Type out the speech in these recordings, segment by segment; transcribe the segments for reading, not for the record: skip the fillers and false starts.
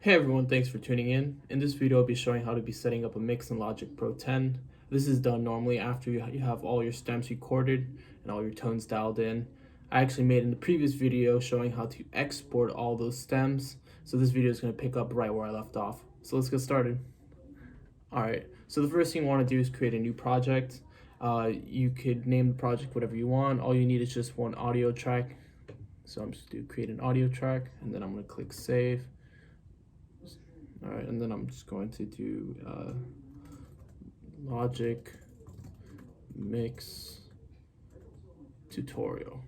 Hey everyone, thanks for tuning in. In this video, I'll be showing how to be setting up a mix in Logic Pro 10. This is done normally after you have all your stems recorded and all your tones dialed in. I actually made in the previous video showing how to export all those stems. So this video is going to pick up right where I left off. So let's get started. Alright, so the first thing you want to do is create a new project. You could name the project whatever you want. All you need is just one audio track. So I'm just going to create an audio track and then I'm going to click save. All right, and then I'm just going to do Logic Mix Tutorial.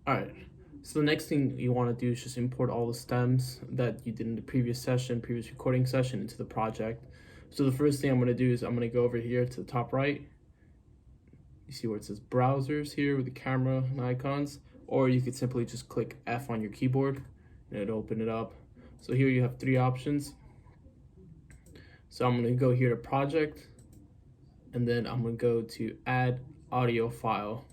All right, so the next thing you want to do is just import all the stems that you did in the previous recording session into the project. So the first thing I'm going to do is I'm going to go over here to the top right. You see where it says browsers here with the camera and icons, or you could simply just click F on your keyboard and it'll open it up. So here you have three options. So I'm going to go here to project, and then I'm going to go to add audio file.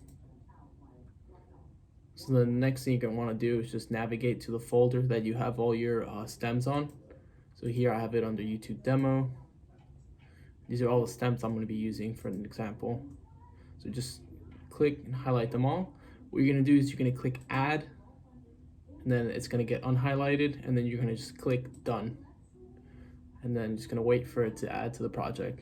So the next thing you're going to want to do is just navigate to the folder that you have all your stems on. So here I have it under YouTube demo. These are all the stems I'm going to be using for an example. So just click and highlight them all. What you're going to do is you're going to click add, and then it's going to get unhighlighted, and then you're going to just click done. And then just going to wait for it to add to the project.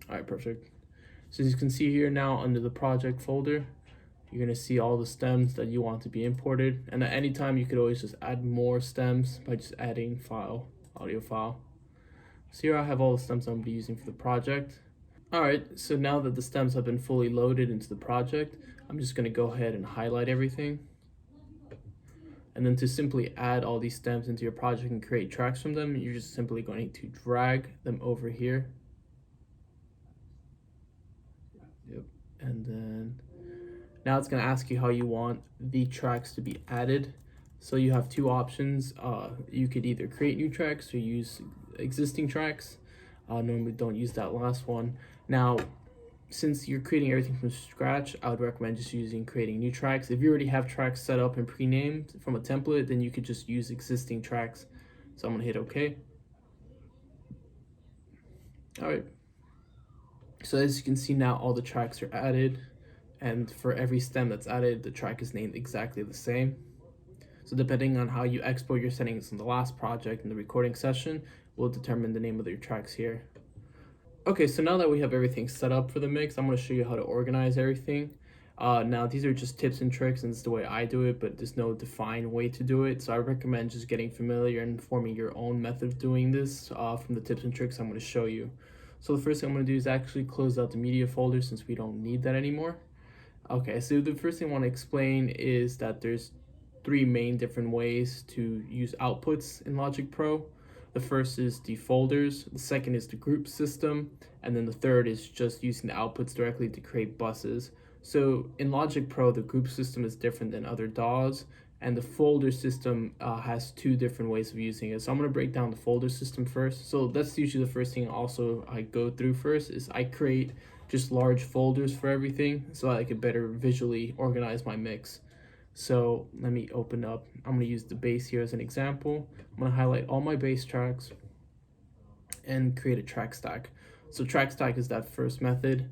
All right, perfect. So as you can see here now under the project folder, you're going to see all the stems that you want to be imported. And at any time, you could always just add more stems by just adding file, audio file. So here I have all the stems I'm going to be using for the project. All right, so now that the stems have been fully loaded into the project, I'm just going to go ahead and highlight everything. And then to simply add all these stems into your project and create tracks from them, you're just simply going to drag them over here. Yep. And then now it's going to ask you how you want the tracks to be added. So you have two options. You could either create new tracks or use existing tracks. Normally don't use that last one. Now, since you're creating everything from scratch, I would recommend just creating new tracks. If you already have tracks set up and pre-named from a template, then you could just use existing tracks. So I'm gonna hit OK. All right. So as you can see now, all the tracks are added, and for every stem that's added, the track is named exactly the same. So depending on how you export your settings in the last project in the recording session, will determine the name of your tracks here. Okay, so now that we have everything set up for the mix, I'm going to show you how to organize everything. Now, these are just tips and tricks, and it's the way I do it, but there's no defined way to do it. So I recommend just getting familiar and forming your own method of doing this from the tips and tricks I'm going to show you. So the first thing I'm going to do is actually close out the media folder since we don't need that anymore. Okay, so the first thing I want to explain is that there's three main different ways to use outputs in Logic Pro. The first is the folders, the second is the group system, and then the third is just using the outputs directly to create buses. So in Logic Pro, the group system is different than other DAWs, and the folder system has two different ways of using it. So I'm going to break down the folder system first. So that's usually the first thing also I go through first is I create just large folders for everything so I could better visually organize my mix. So let me open up, I'm going to use the bass here as an example. I'm going to highlight all my bass tracks and create a track stack. So track stack is that first method,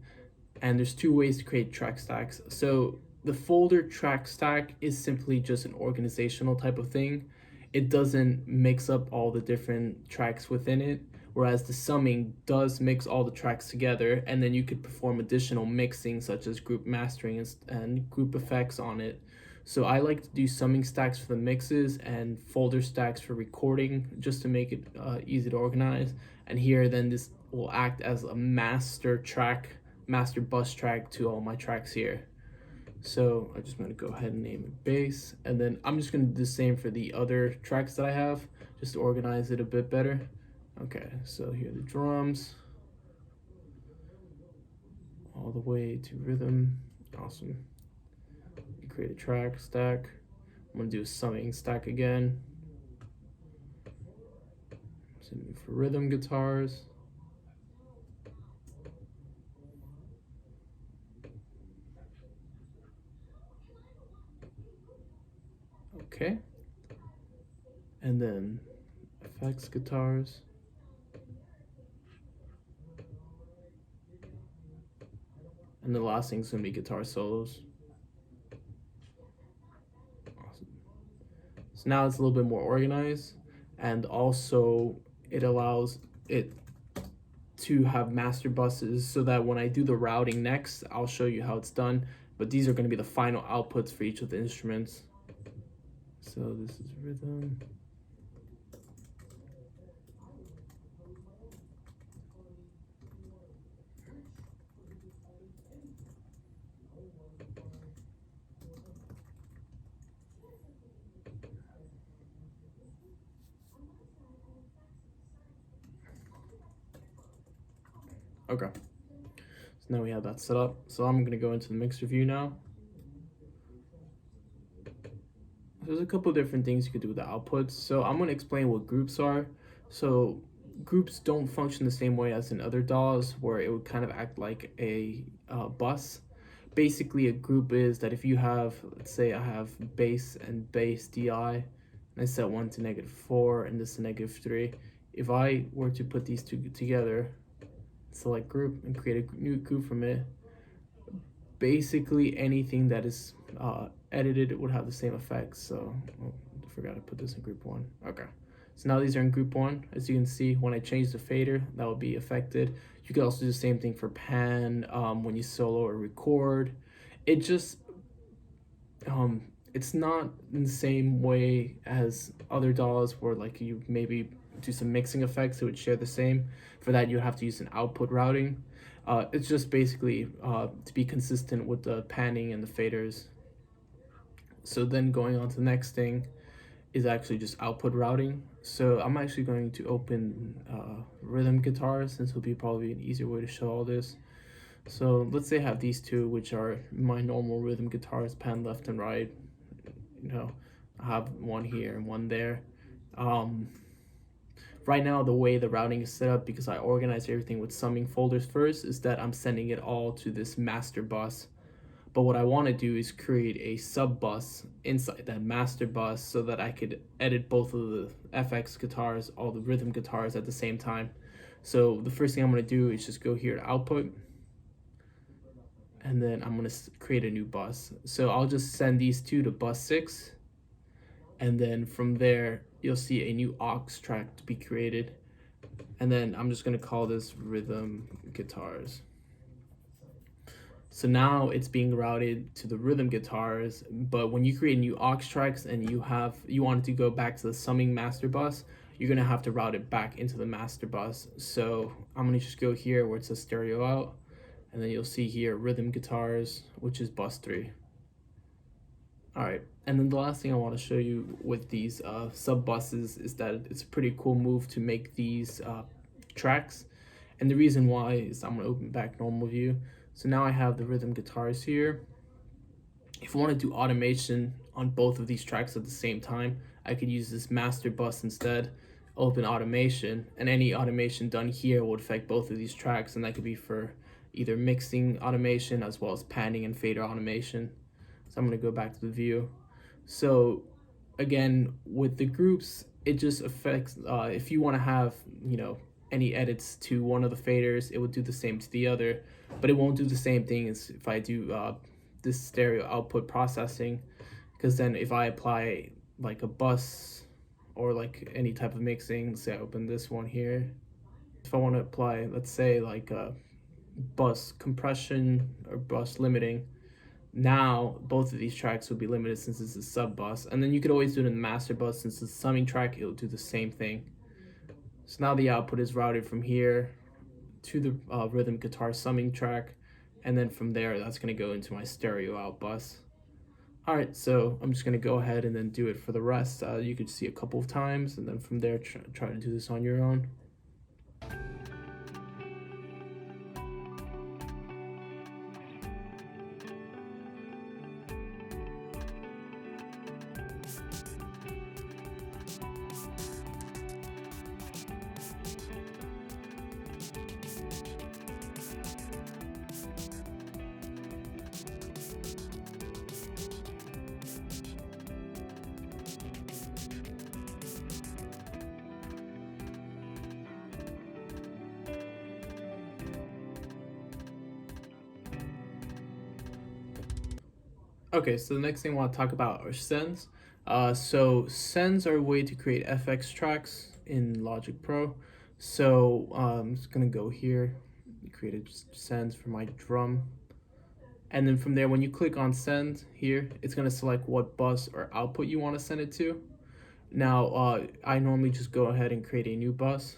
and there's two ways to create track stacks. So the folder track stack is simply just an organizational type of thing. It doesn't mix up all the different tracks within it, whereas the summing does mix all the tracks together, and then you could perform additional mixing such as group mastering and group effects on it. So I like to do summing stacks for the mixes and folder stacks for recording just to make it easy to organize. And here then this will act as a master bus track to all my tracks here. So I'm just going to go ahead and name it bass, and then I'm just going to do the same for the other tracks that I have just to organize it a bit better. Okay, so here are the drums all the way to rhythm. Awesome. Create a track stack. I'm going to do a summing stack again. Same for rhythm guitars. Okay. And then effects guitars. And the last thing is going to be guitar solos. Awesome. So now it's a little bit more organized, and also it allows it to have master buses so that when I do the routing next, I'll show you how it's done. But these are going to be the final outputs for each of the instruments. So this is rhythm. Okay, so now we have that set up. So I'm gonna go into the mixer view now. There's a couple different things you could do with the outputs. So I'm gonna explain what groups are. So groups don't function the same way as in other DAWs, where it would kind of act like a bus. Basically, a group is that if you have, let's say I have bass and bass DI, and I set one to -4 and this to -3. If I were to put these two together, select group and create a new group from it, basically anything that is edited would have the same effects. So I forgot to put this in group 1. Okay, so now these are in group 1. As you can see, when I change the fader, that will be affected. You can also do the same thing for pan when you solo or record. It just it's not in the same way as other DAWs where like you maybe do some mixing effects, it would share the same. For that, you have to use an output routing. It's just basically to be consistent with the panning and the faders. So then going on to the next thing is actually just output routing. So I'm actually going to open rhythm guitars, since it will be probably an easier way to show all this. So let's say I have these two, which are my normal rhythm guitars, pan left and right. You know, I have one here and one there. Right now, the way the routing is set up, because I organize everything with summing folders first, is that I'm sending it all to this master bus. But what I want to do is create a sub bus inside that master bus so that I could edit both of the FX guitars, all the rhythm guitars at the same time. So the first thing I'm going to do is just go here to output, and then I'm going to create a new bus. So I'll just send these two to bus 6, and then from there you'll see a new aux track to be created, and then I'm just going to call this rhythm guitars. So now it's being routed to the rhythm guitars, but when you create new aux tracks and you want it to go back to the summing master bus, you're gonna have to route it back into the master bus. So I'm gonna just go here where it says stereo out, and then you'll see here rhythm guitars, which is bus 3. All right, and then the last thing I want to show you with these sub buses is that it's a pretty cool move to make these tracks. And the reason why is I'm gonna open back normal view. So now I have the rhythm guitars here. If I want to do automation on both of these tracks at the same time, I could use this master bus instead, open automation, and any automation done here would affect both of these tracks, and that could be for either mixing automation as well as panning and fader automation. So I'm going to go back to the view. So again, with the groups, it just affects, if you want to have, any edits to one of the faders, it would do the same to the other, but it won't do the same thing as if I do this stereo output processing, because then if I apply like a bus or like any type of mixing, say I open this one here, if I want to apply, let's say like a bus compression or bus limiting, now both of these tracks will be limited since it's a sub bus, and then you could always do it in the master bus. Since it's a summing track, it'll do the same thing. So now the output is routed from here to the rhythm guitar summing track, and then from there that's going to go into my stereo out bus. All right, so I'm just going to go ahead and then do it for the rest. You could see a couple of times, and then from there try to do this on your own. Okay, so the next thing I want to talk about are sends. So sends are a way to create FX tracks in Logic Pro. So I'm just gonna go here, create a sends for my drum. And then from there, when you click on send here, it's gonna select what bus or output you want to send it to. Now, I normally just go ahead and create a new bus,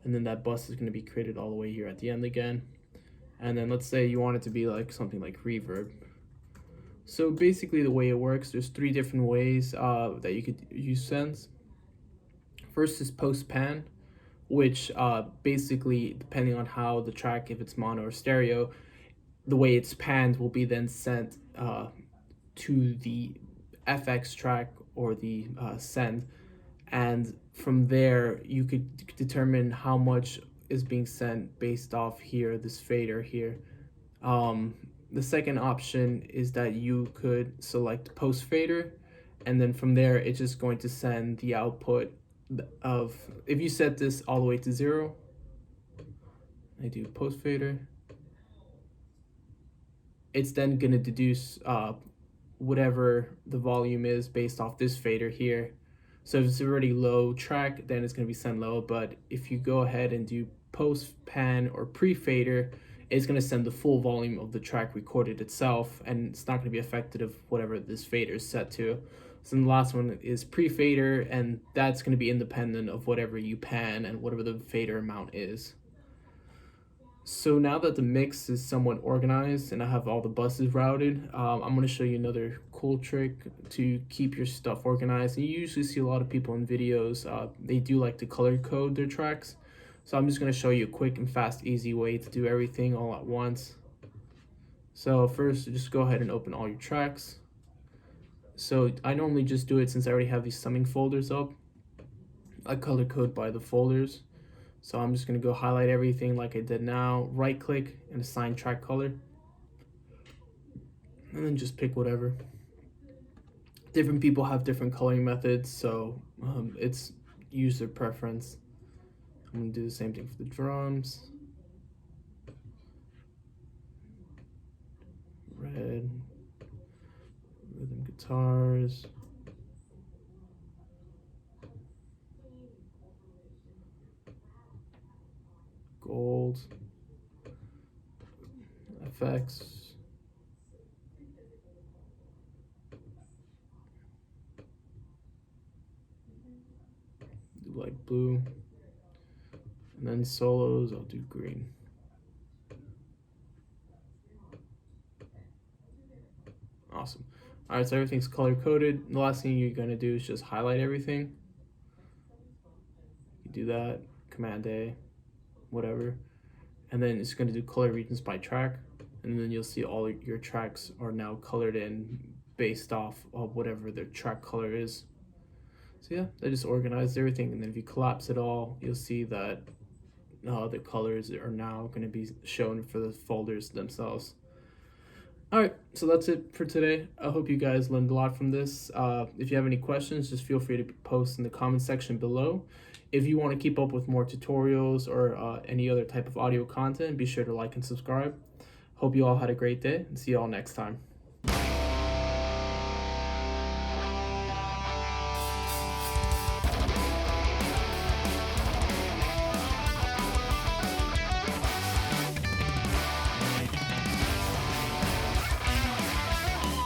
and then that bus is gonna be created all the way here at the end again. And then let's say you want it to be like something like reverb. So basically the way it works, there's three different ways that you could use sends. First is post pan, which basically, depending on how the track, if it's mono or stereo, the way it's panned will be then sent to the FX track or the send. And from there, you could determine how much is being sent based off here, this fader here. Um, the second option is that you could select post fader, and then from there, it's just going to send the output of, if you set this all the way to 0, I do post fader, it's then going to deduce whatever the volume is based off this fader here. So if it's already low track, then it's going to be sent low. But if you go ahead and do post pan or pre fader, it's going to send the full volume of the track recorded itself, and it's not going to be affected of whatever this fader is set to. So then the last one is pre fader, and that's going to be independent of whatever you pan and whatever the fader amount is. So now that the mix is somewhat organized and I have all the buses routed, I'm going to show you another cool trick to keep your stuff organized. And you usually see a lot of people in videos, they do like to color code their tracks. So I'm just going to show you a quick and fast, easy way to do everything all at once. So first, just go ahead and open all your tracks. So I normally just do it since I already have these summing folders up. I color code by the folders. So I'm just going to go highlight everything like I did now, right click and assign track color. And then just pick whatever. Different people have different coloring methods, so it's user preference. I'm going to do the same thing for the drums. Red, rhythm guitars. Gold, FX, do like blue, and then solos, I'll do green. Awesome. All right, so everything's color coded. The last thing you're gonna do is just highlight everything. You do that, Command A, whatever, and then it's going to do color regions by track, and then you'll see all your tracks are now colored in based off of whatever their track color is. So yeah, I just organized everything, and then if you collapse it all, you'll see that the colors are now going to be shown for the folders themselves. All right, so that's it for today. I hope you guys learned a lot from this. If you have any questions, just feel free to post in the comment section below. If you want to keep up with more tutorials or any other type of audio content, be sure to like and subscribe. Hope you all had a great day, and see you all next time.